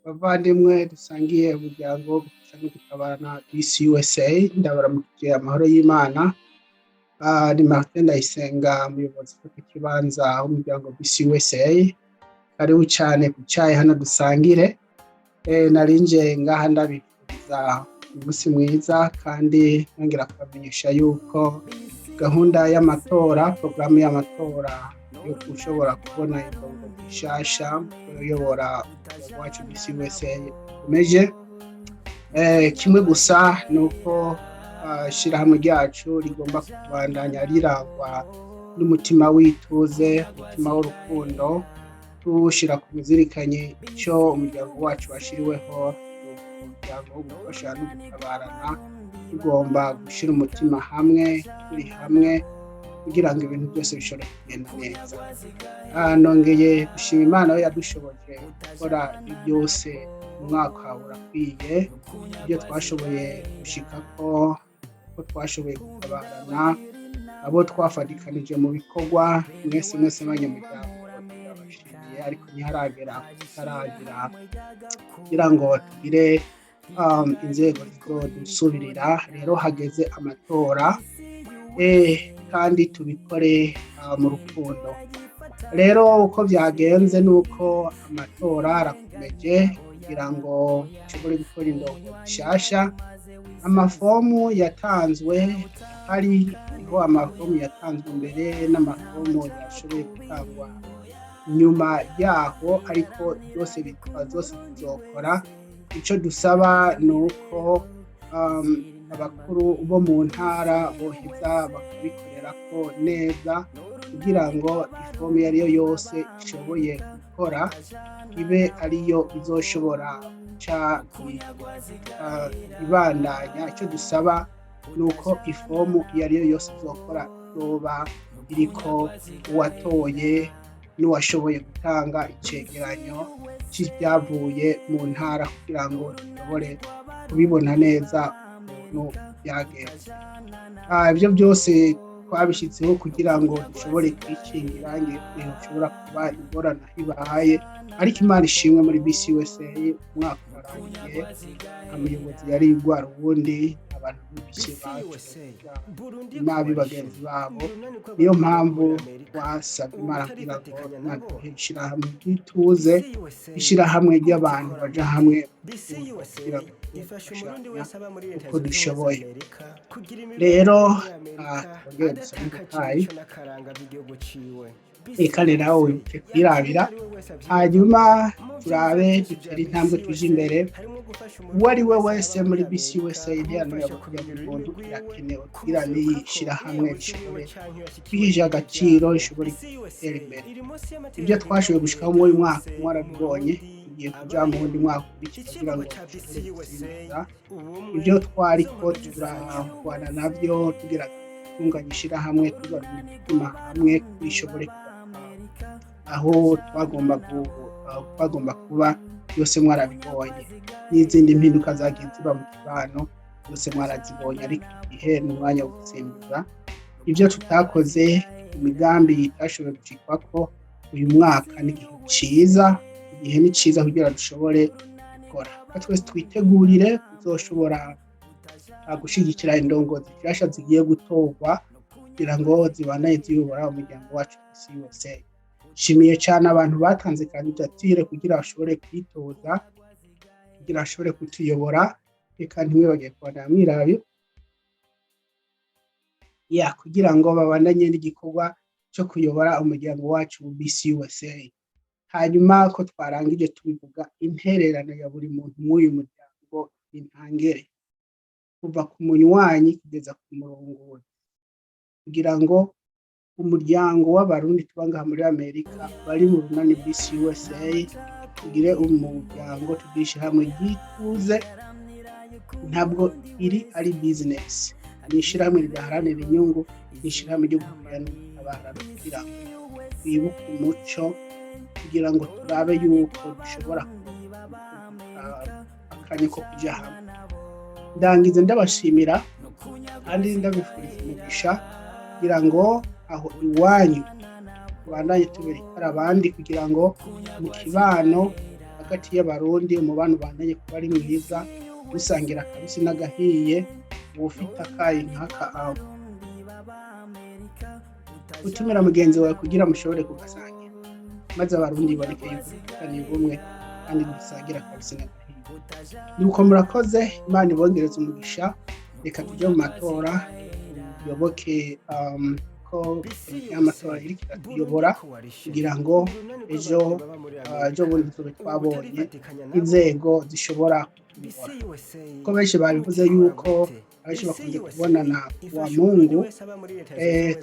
bavandimwe dusangiye umuryango gufasha no gutabara BCUSA, ndabaramukije amahoro y'Imana. Ni Martin Ndayisenga, umuyobozi w'ikibanza w'umuryango BCUSA. Karibu cyane ku cyayi hano dusangire. Narinje ngaha ndabifuriza umunsi mwiza kandi nongera kubamenyesha yuko gahunda y'amatora, porogaramu y'amatora yo ushobora kubona indongo Nshasha uyobora wacu BCUSA umeje. Kimwe gusa nuko ishirahamwe ryacu rigomba kubandanya rirangwa n'umutima w'ituze, umutima w'urukundo, tuwushira ku muzirikanye icyo umuryango wacu washiriweho, umuryango wo gufasha no gutabarana. Tugomba gushira umutima hamwe, turi hamwe kugira ngo ibintu byose bishobore kugenda neza. Nongeye gushima Imana yo yadushoboje gukora byose mu mwaka urakwiye, ibyo twashoboye gushika ko twashoboye gutabarana, abo twafadikanije mu bikorwa, mwese abanyamuryango turabashimiye, ariko ntiharagera tutaragira kugira ngo tugire inzego zizodusubirira. Rero hageze amatora kandi tubikore mu rukundo. Rero uko byagenze nuko amatora arakomeje kugira ngo dushobore gukora indongo Nshasha. Amafomu yatanzwe, hariho amafomu yatanzwe mbere n'amafomu yashoboye gutangwa nyuma yaho, ariko byose tuzokora. Icyo dusaba ni uko abakuru bo mu ntara boheza bakabikorera ko neza kugira ngo ifomu iyo ariyo yose ishoboye gukora ibe ariyo izoshobora ibandanya. Icyo dusaba ni uko ifomu iyo ariyo yose izokora yoba iriko uwatoye n'uwashoboye gutanga icegeranyo cy'ibyavuye mu ntara kugira ngo dushobore kubibona neza ukuntu byagenze. Ibyo byose twabishyizeho kugira ngo dushobore kwikingira igihe ushobora kuba ingorane ibaye, ariko Imana ishimwe muri BCUSA umwaka urarangiye, umuyobozi yari igwara ubundi abantu b'ibiki bacu nabi bagenzi babo. Niyo mpamvu twasabye Imana kugira ngo naduhe ishirahamwe ry'ituze, ishirahamwe ry'abantu baja hamwe kugira ngo uko dushoboye. Rero twongere dusome dutayi, reka nawe wibuke kwirabira, hanyuma turabe dutere intambwe tuje imbere. Uwo ari we wese muri BCUSA interano y'abantu irakenewe kugira ngo ishirahamwe rishobore kwihesha agaciro, rishobore gutera imbere. Ibyo twashoboye gushikaho muri uyu mwaka mwarabibonye, tugiye kuja mu wundi mwaka kugira ngo dushobore ibyo twariko turahwana nabyo, tugira tunganya ishirahamwe, tugarura umutima hamwe bishobore aho twagomba kuba. Byose mwarabibonye, n'izindi mpinduka zagiye ziba mu kibano byose mwarazibonye, ariko igihe n'umwanya wo gusimbuza ibyo tutakoze, imigambi itashoboye gucikwako. Uyu mwaka ni igihe ciza, igihe ni ciza kugira dushobore gukora. Twese twitegurire kuzoshobora gushigikira indongozi Nshasha zigiye gutorwa kugira ngo zibandanye ziyobora umuryango wacu BCUSA. Shimiye cyane abantu batanze kandidatire kugira bashobore kwitoza, kugira bashobore kutuyobora. Reka ntimwibagire kubandanya mwirabi kugira ngo babandanye n'igikorwa cyo kuyobora umuryango wacu BCUSA. Hanyuma ko twarangije tubivuga, intererano ya buri muntu mw'uyu muryango intangere kuva ku munywanyi kugeza ku murongozi, kugira ngo umuryango w'abarundi tubanga muri Amerika bari mu runani BCUSA tugire umuryango tugisha hamwe ryituze. Ntabwo iri ari business, ni ishirahamwe ridaharanira inyungu, ni ishirahamwe ryo gukorana n'abantu kugira ngo twibuke umuco, kugira ngo turabe yuko dushobora akanya ko kuja hamwe. Ndangize ndabashimira kandi ndabifuriza umugisha kugira ngo aho iwanyu tubandanye tubereka abandi, kugira ngo mu kibano hagati y'abarundi umubano ubandanye kuba ari mwiza musangira akabisi n'agahiye uwufite akayi nk'aka aho utumira mugenzi wawe kugira mushobore kugasangira maze abarundi bareke yuko dufitaniye ubumwe kandi dusangira akabisi n'agahiye nuko murakoze Imana ibongereze umugisha reka tujye mu matora tuyoboke ko amatora iri kiratuyobora kugira ngo ejo bundi tube twabonye inzego zishobora kutuyobora ko benshi babivuze yuko abenshi bakunze kubonana wa Mungu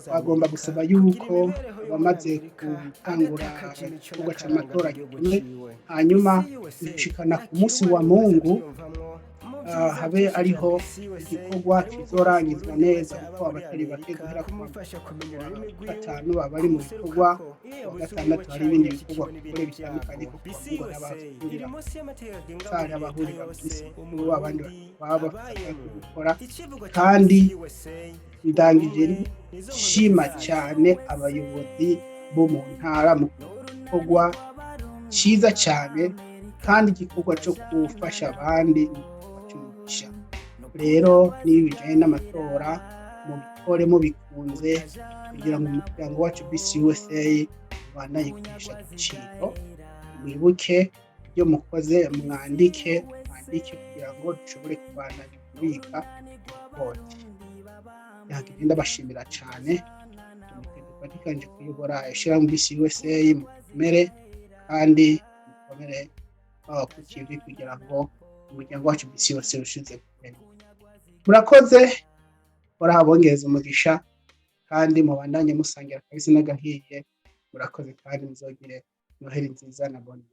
twagomba gusaba yuko abamaze gutangura igikorwa cy'amatora kimwe hanyuma gushikana ku munsi wa Mungu habe ariho igikorwa kizorangizwa neza kuko abatari bake guhera ku gatanu baba bari mu bikorwa wa gatandatu hari ibindi bikorwa kure bitandukanye kuko ngo n'abahurira cyane abahurira mu abandi baba bafite gukora kandi ndangije shima cyane abayobozi bo mu ntara mu gikorwa cyiza cyane kandi igikorwa cyo gufasha abandi rero niba bijyanye n'amatora mubikore mubikunze kugira ngo umuryango wacu BCUSA ubandanye kugisha agaciro mwibuke ibyo mukoze mwandike kugira ngo dushobore kubandanya kubika ripoti yakigenda bashimira cyane tumutegekanye kuyobora ishyirahamwe BCUSA mukomere kandi mukomere ku kivi kugira ngo umuryango wacu BCUSA urushize kumenya murakoze barahabongereza umugisha kandi mubandanye musangira akabisi n'agahiye murakoze kandi muzogire noheri nziza na bonne